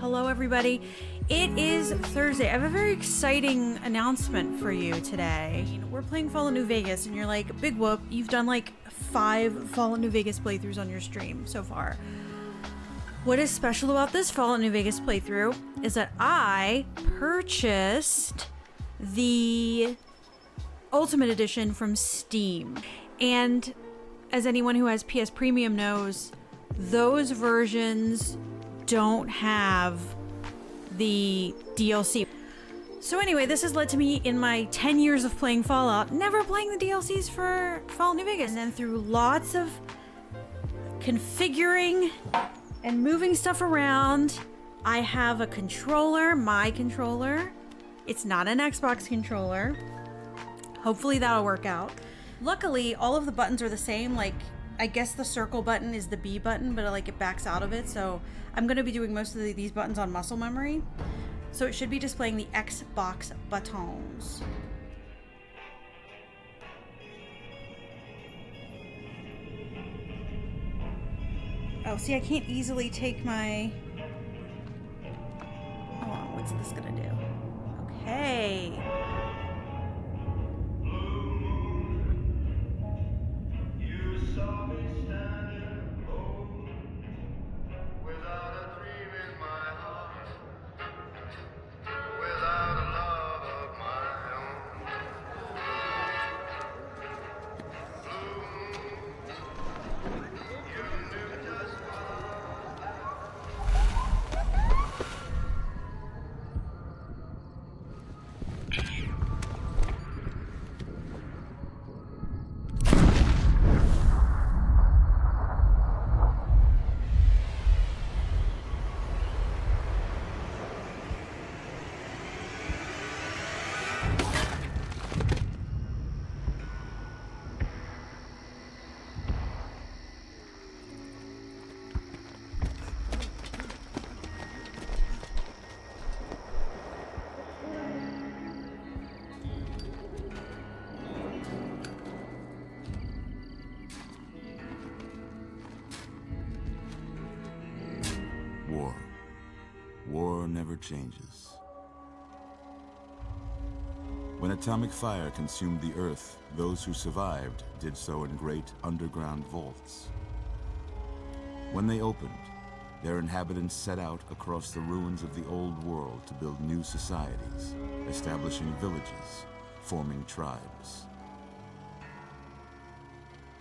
Hello everybody. It is Thursday. I have a very exciting announcement for you today. We're playing Fallout New Vegas and you're like, big whoop, you've done like 5 Fallout New Vegas playthroughs on your stream so far. What is special about this Fallout New Vegas playthrough is that I purchased the Ultimate Edition from Steam. And as anyone who has PS Premium knows, those versions don't have the DLC. So anyway, this has led to me in my 10 years of playing Fallout, never playing the DLCs for Fallout New Vegas. And then through lots of configuring and moving stuff around, I have a controller, my controller. It's not an Xbox controller. Hopefully that'll work out. Luckily, all of the buttons are the same. Like, I guess the circle button is the B button, but like it backs out of it. So I'm gonna be doing most of these buttons on muscle memory. So it should be displaying the Xbox buttons. Oh, see, I can't easily take my... Hold on, what's this gonna do? Okay. War never changes. When atomic fire consumed the Earth, those who survived did so in great underground vaults. When they opened, their inhabitants set out across the ruins of the old world to build new societies, establishing villages, forming tribes.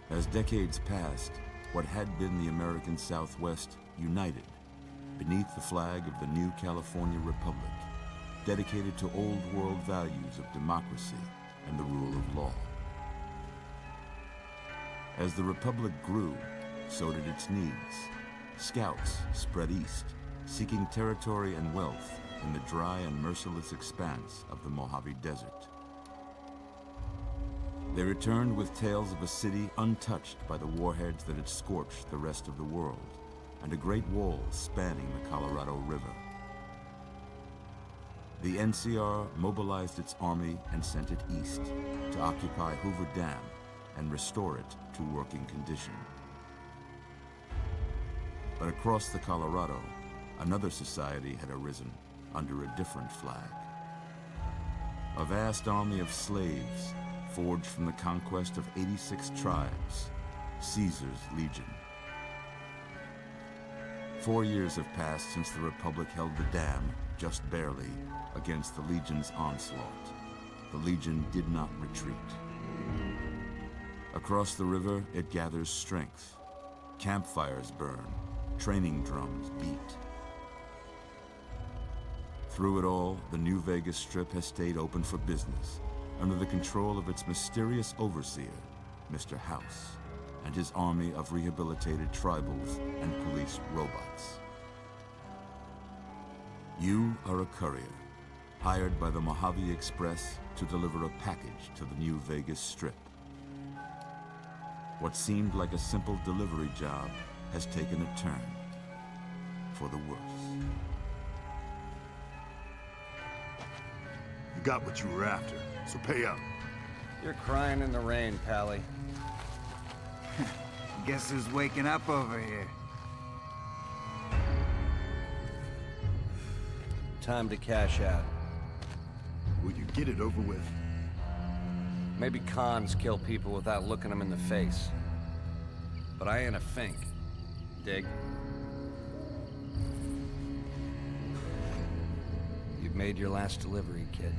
As decades passed, what had been the American Southwest united beneath the flag of the new California Republic, dedicated to old world values of democracy and the rule of law. As the Republic grew, so did its needs. Scouts spread east, seeking territory and wealth in the dry and merciless expanse of the Mojave Desert. They returned with tales of a city untouched by the warheads that had scorched the rest of the world, and a great wall spanning the Colorado River. The NCR mobilized its army and sent it east to occupy Hoover Dam and restore it to working condition. But across the Colorado, another society had arisen under a different flag. A vast army of slaves forged from the conquest of 86 tribes, Caesar's Legion. 4 years have passed since the Republic held the dam, just barely, against the Legion's onslaught. The Legion did not retreat. Across the river, it gathers strength. Campfires burn, training drums beat. Through it all, the New Vegas Strip has stayed open for business, under the control of its mysterious overseer, Mr. House, and his army of rehabilitated tribals and police robots. You are a courier, hired by the Mojave Express to deliver a package to the New Vegas Strip. What seemed like a simple delivery job has taken a turn for the worse. You got what you were after, so pay up. You're crying in the rain, Pally. Guess who's waking up over here? Time to cash out. Will you get it over with? Maybe cons kill people without looking them in the face. But I ain't a fink. Dig? You've made your last delivery, kid.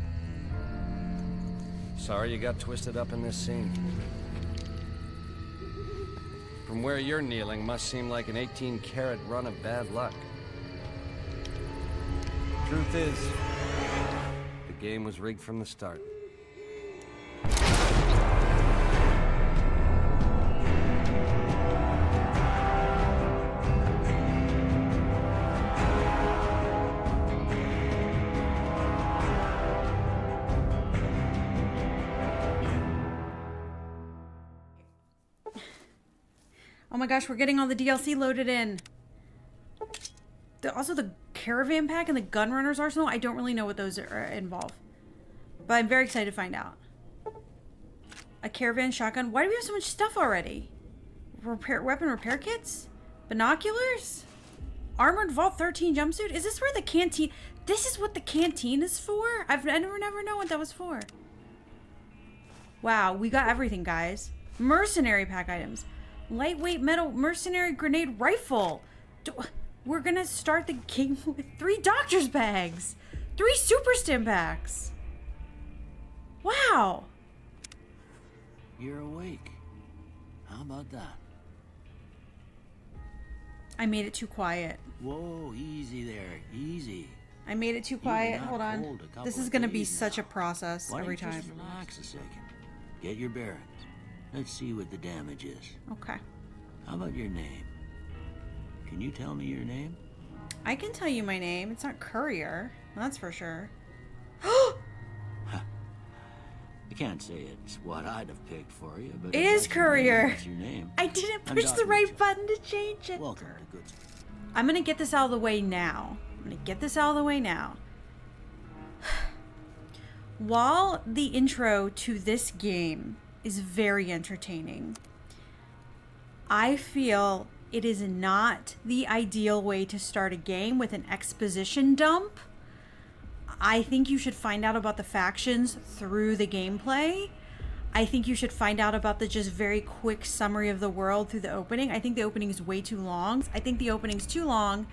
Sorry you got twisted up in this scene. From where you're kneeling must seem like an 18-carat run of bad luck. Truth is, the game was rigged from the start. Oh my gosh, we're getting all the DLC loaded in. Also, the caravan pack and the gunrunner's arsenal, I don't really know what those are involve. But I'm very excited to find out. A caravan shotgun. Why do we have so much stuff already? Weapon repair kits? Binoculars? Armored Vault 13 jumpsuit? Is this where the canteen... This is what the canteen is for? I never known what that was for. Wow, we got everything, guys. Mercenary pack items. Lightweight metal mercenary grenade rifle. We're gonna start the game with 3 doctor's bags. 3 super stim packs. Wow. You're awake. How about that? I made it too quiet. Whoa, easy there, easy. I made it too quiet. not Hold cold on. a couple This is of gonna be days such now. a process Why don't every you time. just relax a second? Get your bearings. Let's see what the damage is. Okay. How about your name? Can you tell me your name? I can tell you my name. It's not Courier. That's for sure. I can't say it's what I'd have picked for you, but It if is that's your name, Courier. that's your name. I didn't I'm push the Dr. right Mitchell. button to change it. Welcome to Good. I'm gonna get this out of the way now. While the intro to this game is very entertaining, I feel it is not the ideal way to start a game with an exposition dump. I think you should find out about the factions through the gameplay. I think you should find out about the just very quick summary of the world through the opening. I think the opening is way too long. I think the opening's too long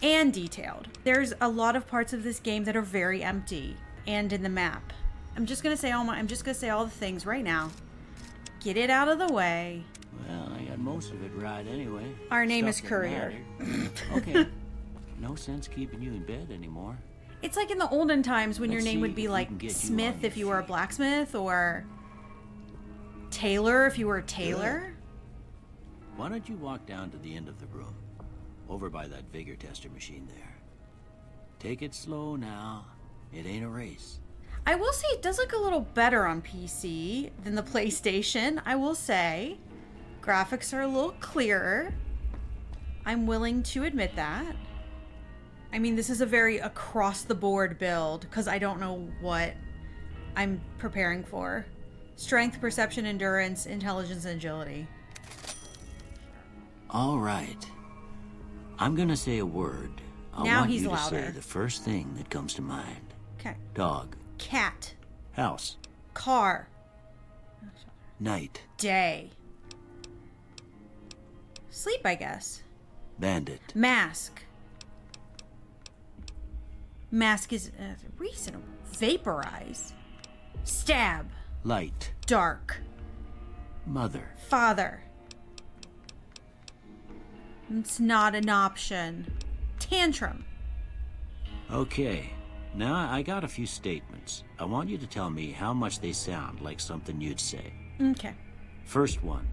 and detailed. There's a lot of parts of this game that are very empty and in the map. I'm just gonna say all the things right now. Get it out of the way. Well, I got most of it right anyway. Our name Stuff is that Courier. mattered. Okay. No sense keeping you in bed anymore. It's like in the olden times when your Let's name see would be if we like can get you Smith on if your you were a feet. blacksmith, or Taylor if you were a tailor. Why don't you walk down to the end of the room, over by that vigor tester machine there. Take it slow now. It ain't a race. I will say it does look a little better on PC than the PlayStation. I will say graphics are a little clearer. I'm willing to admit that. I mean, this is a very across the board build because I don't know what I'm preparing for. Strength, perception, endurance, intelligence, and agility. All right. I'm gonna say a word. I Now want he's you to louder. say the first thing that comes to mind. Okay. Dog. Cat. House. Car. Night. Day. Sleep, I guess. Bandit. Mask. Mask is reasonable. Vaporize. Stab. Light. Dark. Mother. Father. It's not an option. Tantrum. Okay. Now I got a few statements. I want you to tell me how much they sound like something you'd say. Okay. First one.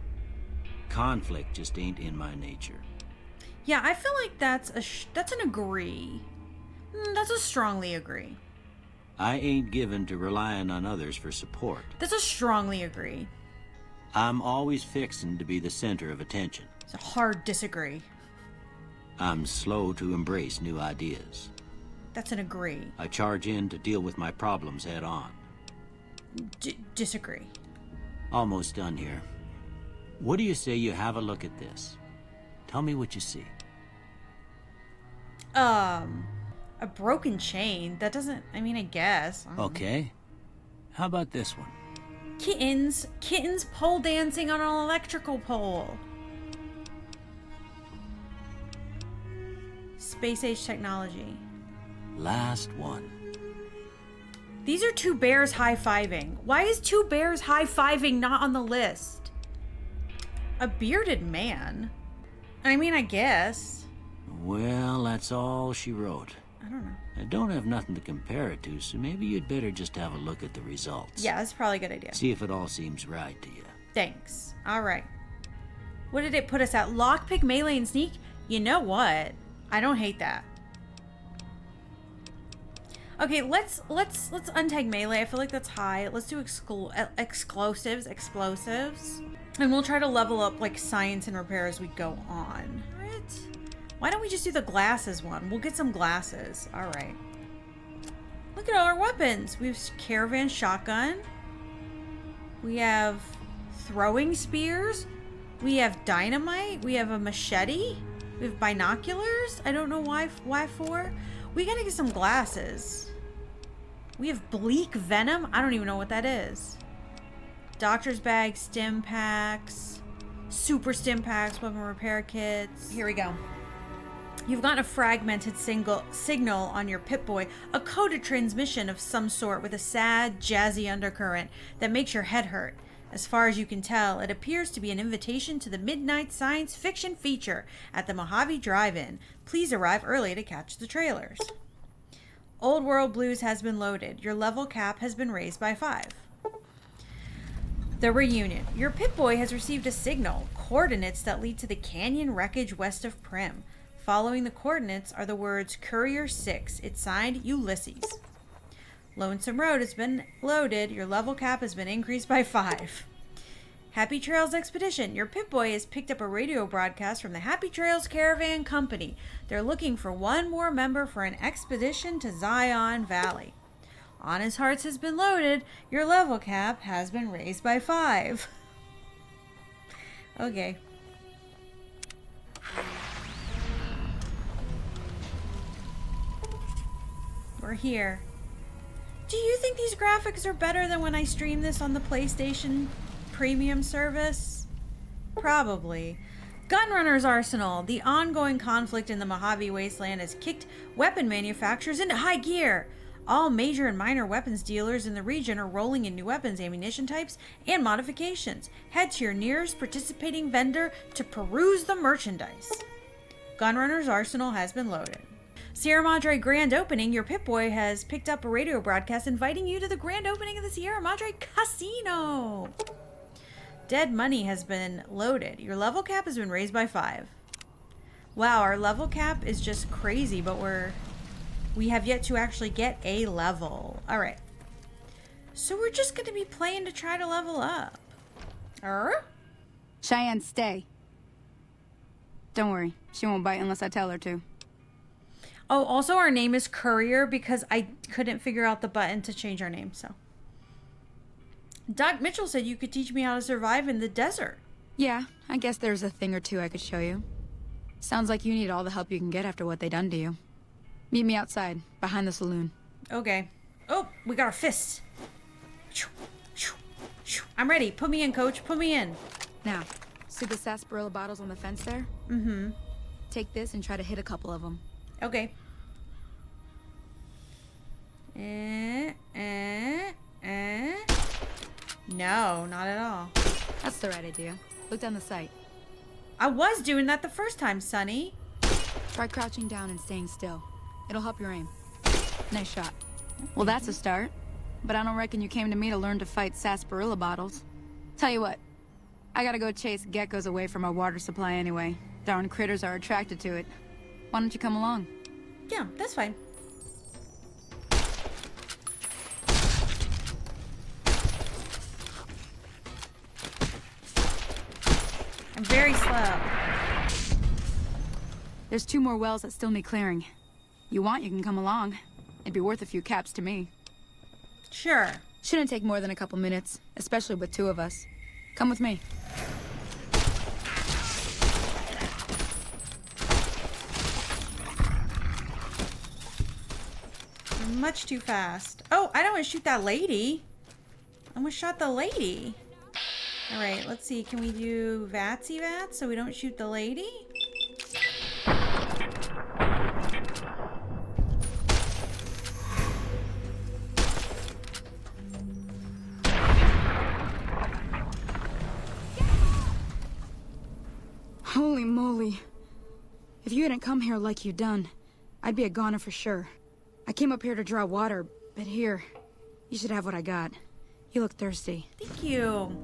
Conflict just ain't in my nature. Yeah, I feel like that's an agree. That's a strongly agree. I ain't given to relying on others for support. That's a strongly agree. I'm always fixin' to be the center of attention. It's a hard disagree. I'm slow to embrace new ideas. That's an agree. I charge in to deal with my problems head on. Disagree. Almost done here. What do you say you have a look at this? Tell me what you see. A broken chain? That doesn't... I mean, I guess. I don't know. Okay. How about this one? Kittens. Kittens pole dancing on an electrical pole. Space age technology. Last one. These are two bears high-fiving. Why is two bears high-fiving not on the list? A bearded man? I mean, I guess. Well, that's all she wrote. I don't know. I don't have nothing to compare it to, so maybe you'd better just have a look at the results. Yeah, that's probably a good idea. See if it all seems right to you. Thanks. All right. What did it put us at? Lockpick, melee, and sneak? You know what? I don't hate that. Okay, let's untag melee. I feel like that's high. Let's do explosives, and we'll try to level up like science and repair as we go on. Right? Why don't we just do the glasses one? We'll get some glasses. All right. Look at all our weapons. We have caravan shotgun. We have throwing spears. We have dynamite. We have a machete. We have binoculars. I don't know why for. We gotta get some glasses. We have bleak venom. I don't even know what that is. Doctor's bag, stim packs, super stim packs, weapon repair kits. Here we go. You've got a fragmented signal on your Pip-Boy, a coded transmission of some sort with a sad, jazzy undercurrent that makes your head hurt. As far as you can tell, it appears to be an invitation to the midnight science fiction feature at the Mojave Drive-In. Please arrive early to catch the trailers. Old World Blues has been loaded. Your level cap has been raised by 5. The reunion. Your Pip-Boy has received a signal. Coordinates that lead to the canyon wreckage west of Prim. Following the coordinates are the words Courier 6. It's signed Ulysses. Lonesome Road has been loaded. Your level cap has been increased by 5. Happy Trails Expedition. Your Pip-Boy has picked up a radio broadcast from the Happy Trails Caravan Company. They're looking for one more member for an expedition to Zion Valley. Honest Hearts has been loaded. Your level cap has been raised by 5. Okay. We're here. Do you think these graphics are better than when I stream this on the PlayStation Premium service? Probably. Gunrunner's Arsenal. The ongoing conflict in the Mojave Wasteland has kicked weapon manufacturers into high gear. All major and minor weapons dealers in the region are rolling in new weapons, ammunition types, and modifications. Head to your nearest participating vendor to peruse the merchandise. Gunrunner's Arsenal has been loaded. Sierra Madre Grand Opening. Your Pip-Boy has picked up a radio broadcast inviting you to the grand opening of the Sierra Madre Casino. Dead Money has been loaded. Your level cap has been raised by 5. Wow, our level cap is just crazy, but we have yet to actually get a level. All right. So we're just going to be playing to try to level up. Cheyenne, stay. Don't worry. She won't bite unless I tell her to. Oh, also our name is Courier because I couldn't figure out the button to change our name, so. Doc Mitchell said you could teach me how to survive in the desert. Yeah, I guess there's a thing or two I could show you. Sounds like you need all the help you can get after what they done to you. Meet me outside, behind the saloon. Okay. Oh, we got our fists. I'm ready. Put me in, coach. Put me in. Now, see the sarsaparilla bottles on the fence there? Mm-hmm. Take this and try to hit a couple of them. Okay. No, not at all. That's the right idea. Look down the sight. I was doing that the first time, Sonny. Try crouching down and staying still. It'll help your aim. Nice shot. Well, that's a start. But I don't reckon you came to me to learn to fight sarsaparilla bottles. Tell you what, I gotta go chase geckos away from our water supply anyway. Darn critters are attracted to it. Why don't you come along? Yeah, that's fine. I'm very slow. There's 2 more wells that still need clearing. You want, you can come along. It'd be worth a few caps to me. Sure. Shouldn't take more than a couple minutes, especially with 2 of us. Come with me. much too fast. Oh, I don't want to shoot that lady. I almost shot the lady. All right, let's see. Can we do Vatsy Vats so we don't shoot the lady? Holy moly. If you hadn't come here like you done, I'd be a goner for sure. I came up here to draw water, but here, you should have what I got. You look thirsty. Thank you.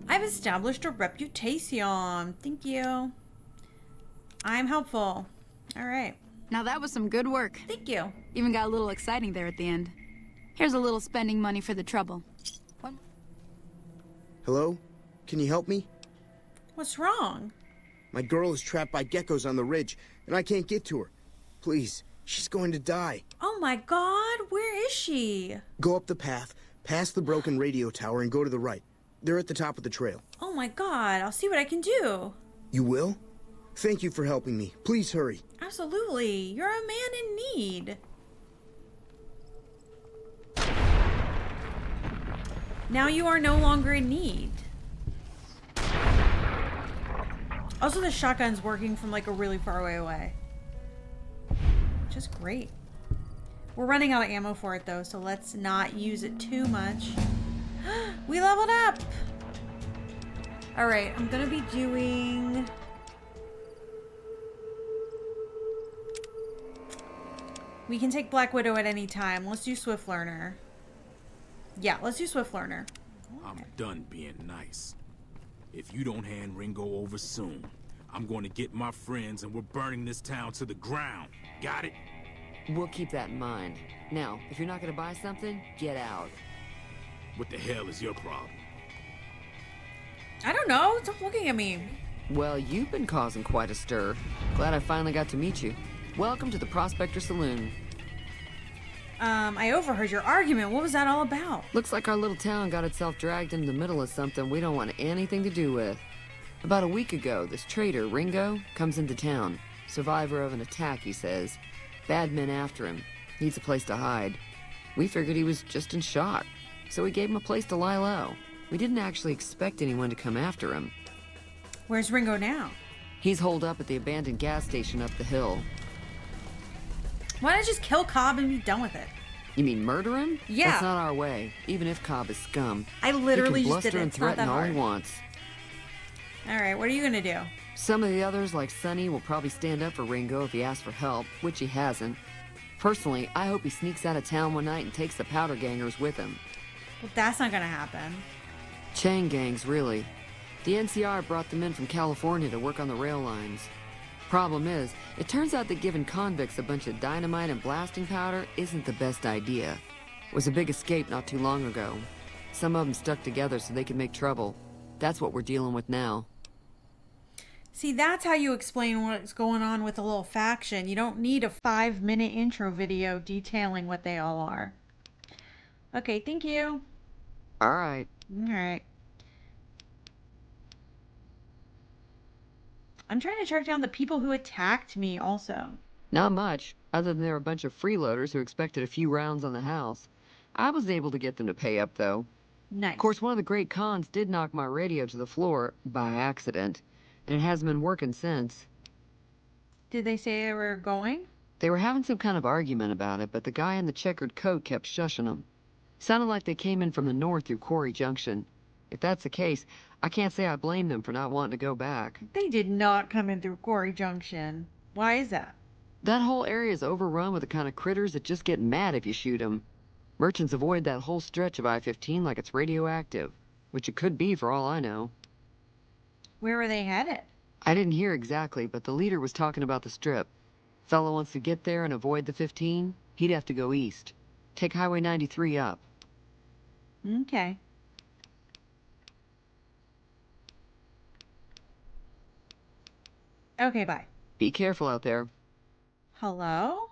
I've established a reputation. Thank you. I'm helpful. All right. Now that was some good work. Thank you. Even got a little exciting there at the end. Here's a little spending money for the trouble. Hello? Can you help me? What's wrong? My girl is trapped by geckos on the ridge, and I can't get to her. Please, she's going to die. Oh my god, where is she? Go up the path, past the broken radio tower, and go to the right. They're at the top of the trail. Oh my god, I'll see what I can do. You will? Thank you for helping me. Please hurry. Absolutely. You're a man in need. Now you are no longer in need. Also, the shotgun's working from like a really far away. Which is great. We're running out of ammo for it though, so let's not use it too much. We leveled up! Alright, I'm gonna be doing... We can take Black Widow at any time. Let's do Swift Learner. Yeah, let's do Swift Learner. I'm done being nice. If you don't hand Ringo over soon, I'm going to get my friends and we're burning this town to the ground. Got it? We'll keep that in mind. Now, if you're not gonna buy something, get out. What the hell is your problem? I don't know. Stop looking at me. Well, you've been causing quite a stir. Glad I finally got to meet you. Welcome to the Prospector Saloon. I overheard your argument. What was that all about? Looks like our little town got itself dragged into the middle of something we don't want anything to do with. About a week ago, this traitor, Ringo, comes into town. Survivor of an attack, he says. Bad men after him. Needs a place to hide. We figured he was just in shock, so we gave him a place to lie low. We didn't actually expect anyone to come after him. Where's Ringo now? He's holed up at the abandoned gas station up the hill. Why not just kill Cobb and be done with it? You mean murder him? Yeah. That's not our way, even if Cobb is scum. I literally he can just did bluster it. and It's not threaten that all he hard. wants. Alright, what are you gonna do? Some of the others, like Sonny, will probably stand up for Ringo if he asks for help, which he hasn't. Personally, I hope he sneaks out of town one night and takes the powder gangers with him. Well, that's not gonna happen. Chain gangs, really. The NCR brought them in from California to work on the rail lines. Problem is, it turns out that giving convicts a bunch of dynamite and blasting powder isn't the best idea. It was a big escape not too long ago. Some of them stuck together so they could make trouble. That's what we're dealing with now. See, that's how you explain what's going on with a little faction. You don't need a 5-minute intro video detailing what they all are. Okay, thank you. All right. Alright. I'm trying to track down the people who attacked me also. Not much, other than they were a bunch of freeloaders who expected a few rounds on the house. I was able to get them to pay up, though. Nice. Of course, one of the great cons did knock my radio to the floor by accident, and it hasn't been working since. Did they say they were going? They were having some kind of argument about it, but the guy in the checkered coat kept shushing them. Sounded like they came in from the north through Quarry Junction. If that's the case, I can't say I blame them for not wanting to go back. They did not come in through Quarry Junction. Why is that? That whole area is overrun with the kind of critters that just get mad if you shoot them. Merchants avoid that whole stretch of I-15 like it's radioactive, which it could be for all I know. Where were they headed? I didn't hear exactly, but the leader was talking about the strip. Fellow wants to get there and avoid the 15, he'd have to go east. Take Highway 93 up. Okay. Okay, bye. Be careful out there. Hello?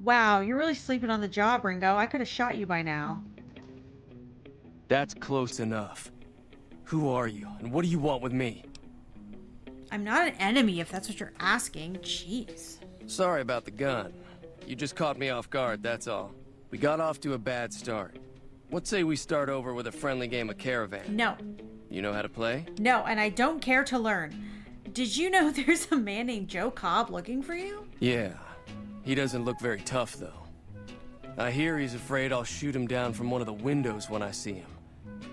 Wow, you're really sleeping on the job, Ringo. I could have shot you by now. That's close enough. Who are you, and what do you want with me? I'm not an enemy if that's what you're asking. Jeez. Sorry about the gun. You just caught me off guard, that's all. We got off to a bad start. What say we start over with a friendly game of Caravan? No. You know how to play? No, and I don't care to learn. Did you know there's a man named Joe Cobb looking for you? Yeah. He doesn't look very tough, though. I hear he's afraid I'll shoot him down from one of the windows when I see him.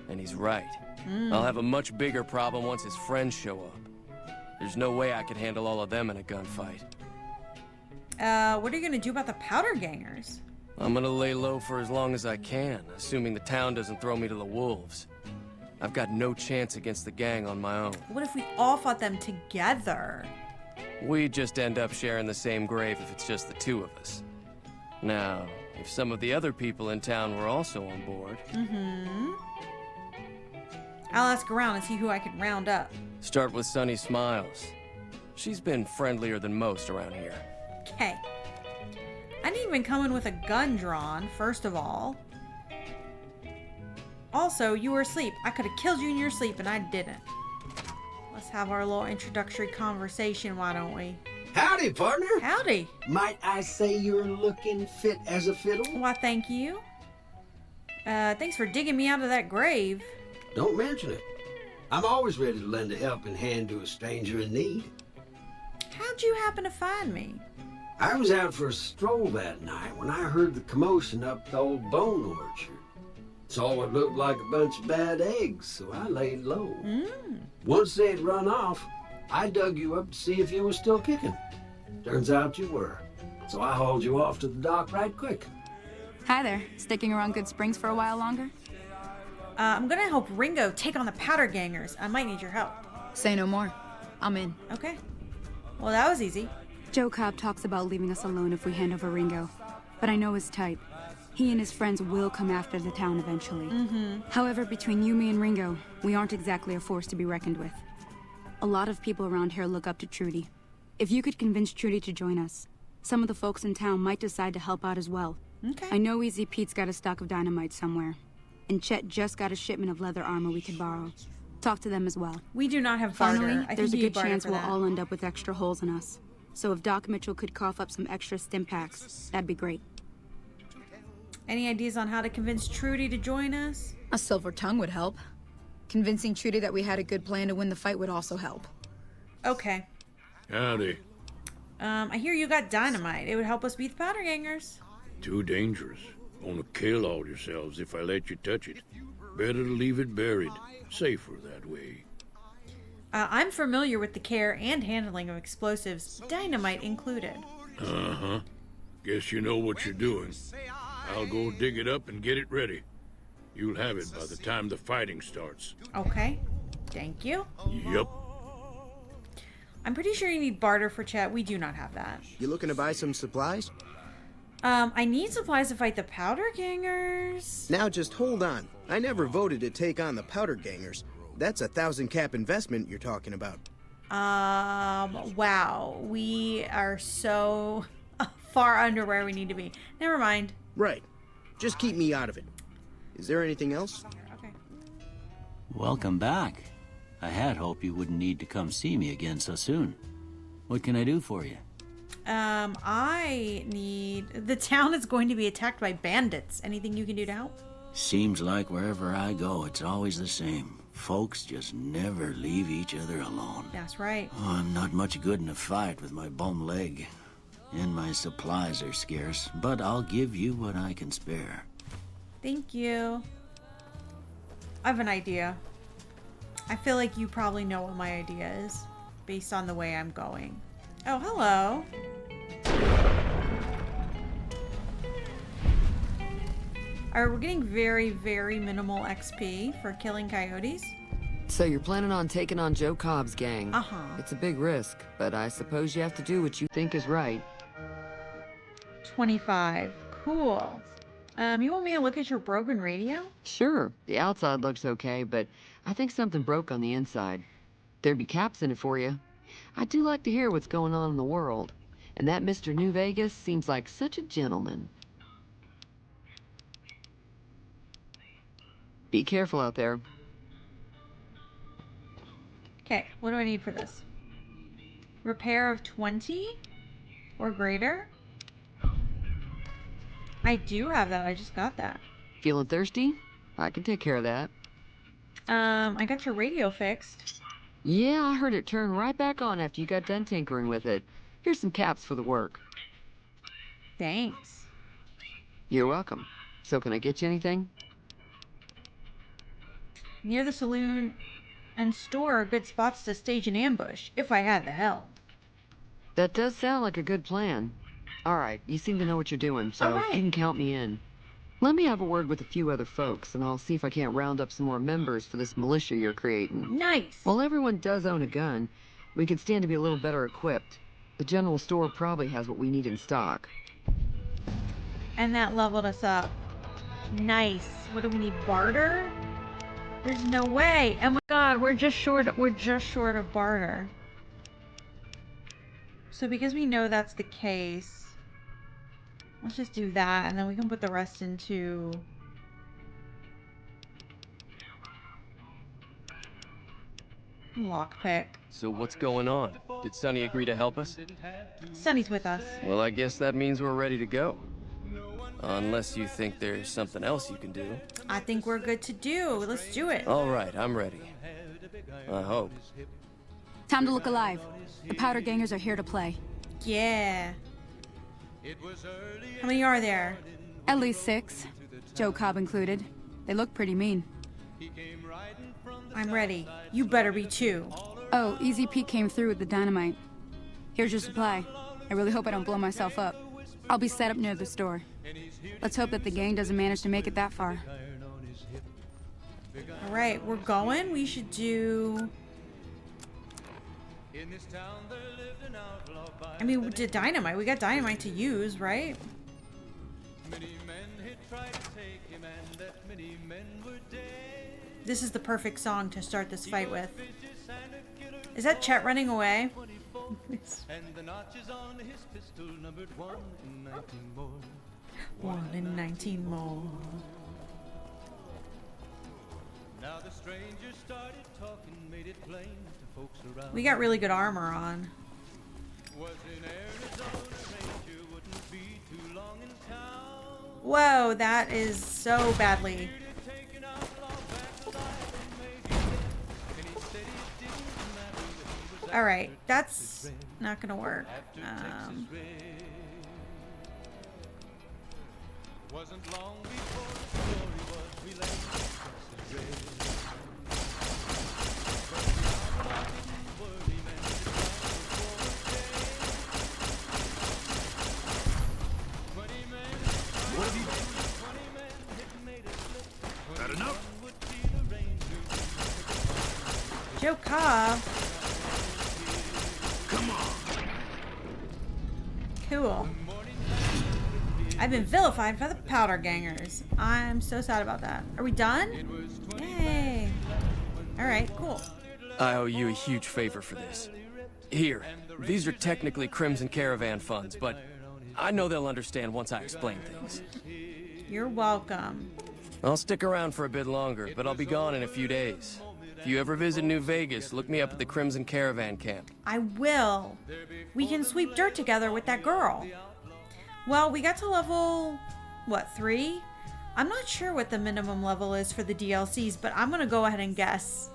And he's right. I'll have a much bigger problem once his friends show up. There's no way I could handle all of them in a gunfight. What are you gonna do about the powder gangers? I'm gonna lay low for as long as I can, assuming the town doesn't throw me to the wolves. I've got no chance against the gang on my own. What if we all fought them together? We just end up sharing the same grave if it's just the two of us. Now, if some of the other people in town were also on board... I'll ask around and see who I can round up. Start with Sunny Smiles. She's been friendlier than most around here. Okay. I didn't even come in with a gun drawn, first of all. Also, you were asleep. I could have killed you in your sleep, and I didn't. Let's have our little introductory conversation, why don't we? Howdy, partner. Howdy. Might I say you're looking fit as a fiddle? Why, thank you. Thanks for digging me out of that grave. Don't mention it. I'm always ready to lend a helping hand to a stranger in need. How'd you happen to find me? I was out for a stroll that night when I heard the commotion up the old bone orchard. Saw what looked like a bunch of bad eggs, so I laid low. Once they had run off, I dug you up to see if you were still kicking. Turns out you were, so I hauled you off to the dock right quick. Hi there. Sticking around Good Springs for a while longer? I'm gonna help Ringo take on the powder gangers. I might need your help. Say no more. I'm in. Okay. Well, that was easy. Joe Cobb talks about leaving us alone if we hand over Ringo, but I know his type. He and his friends will come after the town eventually. However, between you, me, and Ringo, we aren't exactly a force to be reckoned with. A lot of people around here look up to Trudy. If you could convince Trudy to join us, some of the folks in town might decide to help out as well. Okay. I know Easy Pete's got a stock of dynamite somewhere, and Chet just got a shipment of leather armor we could borrow. Talk to them as well. We do not have barter. Finally, I there's a think you good barter chance for we'll that. all end up with extra holes in us. So if Doc Mitchell could cough up some extra stim packs, that'd be great. Any ideas on how to convince Trudy to join us? A silver tongue would help. Convincing Trudy that we had a good plan to win the fight would also help. Okay. Howdy. I hear you got dynamite. It would help us beat the powder gangers. Too dangerous. Gonna kill all yourselves if I let you touch it. Better to leave it buried. Safer that way. I'm familiar with the care and handling of explosives, dynamite included. Uh-huh. Guess you know what you're doing. I'll go dig it up and get it ready. You'll have it by the time the fighting starts. Okay. Thank you. Yup. I'm pretty sure you need barter for Chet. We do not have that. You looking to buy some supplies? I need supplies to fight the powder gangers. Now just hold on. I never voted to take on the powder gangers. That's a 1,000 cap investment you're talking about. Wow. We are so far under where we need to be. Never mind. Right. Just keep me out of it. Is there anything else? Okay. Welcome back. I had hoped you wouldn't need to come see me again so soon. What can I do for you? I need... The town is going to be attacked by bandits. Anything you can do to help? Seems like wherever I go, it's always the same. Folks just never leave each other alone. That's right. Oh, I'm not much good in a fight with my bum leg. And my supplies are scarce, but I'll give you what I can spare. Thank you. I have an idea. I feel like you probably know what my idea is, based on the way I'm going. Oh, hello. Alright, we're getting very, very minimal XP for killing coyotes. So you're planning on taking on Joe Cobb's gang. Uh-huh. It's a big risk, but I suppose you have to do what you think is right. 25. Cool. You want me to look at your broken radio? Sure, the outside looks okay, but I think something broke on the inside. There'd be caps in it for you. I do like to hear what's going on in the world. And that Mr. New Vegas seems like such a gentleman. Be careful out there. Okay, what do I need for this? Repair of 20 or greater? I do have that. I just got that. Feeling thirsty? I can take care of that. I got your radio fixed. Yeah, I heard it turn right back on after you got done tinkering with it. Here's some caps for the work. Thanks. You're welcome. So can I get you anything? Near the saloon and store are good spots to stage an ambush, if I had the help. That does sound like a good plan. Alright, you seem to know what you're doing, so All right. you can count me in. Let me have a word with a few other folks, and I'll see if I can't round up some more members for this militia you're creating. Nice. While everyone does own a gun, we could stand to be a little better equipped. The general store probably has what we need in stock. And that leveled us up. Nice. What do we need? Barter? There's no way. Oh my god, we're just short of barter. So because we know that's the case, let's just do that, and then we can put the rest into lockpick. So what's going on? Did Sonny agree to help us? Sonny's with us. Well, I guess that means we're ready to go. Unless you think there's something else you can do. I think we're good to do. Let's do it. All right, I'm ready. I hope. Time to look alive. The powder gangers are here to play. Yeah. How many are there? At least 6. Joe Cobb included. They look pretty mean. I'm ready. You better be too. Oh, Easy Pete came through with the dynamite. Here's your supply. I really hope I don't blow myself up. I'll be set up near the store. Let's hope that the gang doesn't manage to make it that far. All right, we're going. We should do... I mean, we did dynamite. We got dynamite to use, right? This is the perfect song to start this fight with. Is that Chet running away? One in 19 more. We got really good armor on. Whoa, that is so badly. All right, that's not gonna work. That enough? Joe Cobb. Come on. Cool. I've been vilified by the powder gangers. I'm so sad about that. Are we done? Yay. All right, cool. I owe you a huge favor for this. Here, these are technically Crimson Caravan funds, but I know they'll understand once I explain things. You're welcome. I'll stick around for a bit longer, but I'll be gone in a few days. If you ever visit New Vegas, look me up at the Crimson Caravan camp. I will. We can sweep dirt together with that girl. Well, we got to level, what, 3? I'm not sure what the minimum level is for the DLCs, but I'm going to go ahead and guess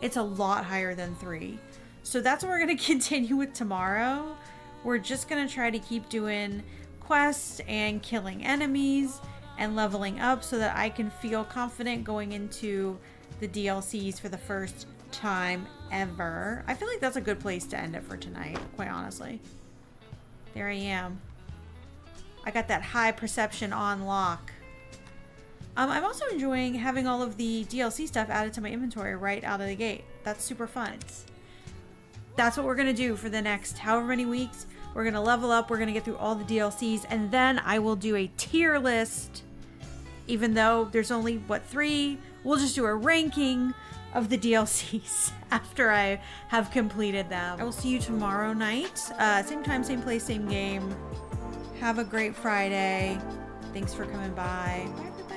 it's a lot higher than 3. So that's what we're going to continue with tomorrow. We're just going to try to keep doing quests and killing enemies and leveling up so that I can feel confident going into the DLCs for the first time ever. I feel like that's a good place to end it for tonight, quite honestly. There I am. I got that high perception on lock. I'm also enjoying having all of the DLC stuff added to my inventory right out of the gate. That's super fun. That's what we're going to do for the next however many weeks. We're going to level up. We're going to get through all the DLCs. And then I will do a tier list. Even though there's only, what, 3? We'll just do a ranking of the DLCs after I have completed them. I will see you tomorrow night. Same time, same place, same game. Have a great Friday. Thanks for coming by. Bye, everybody.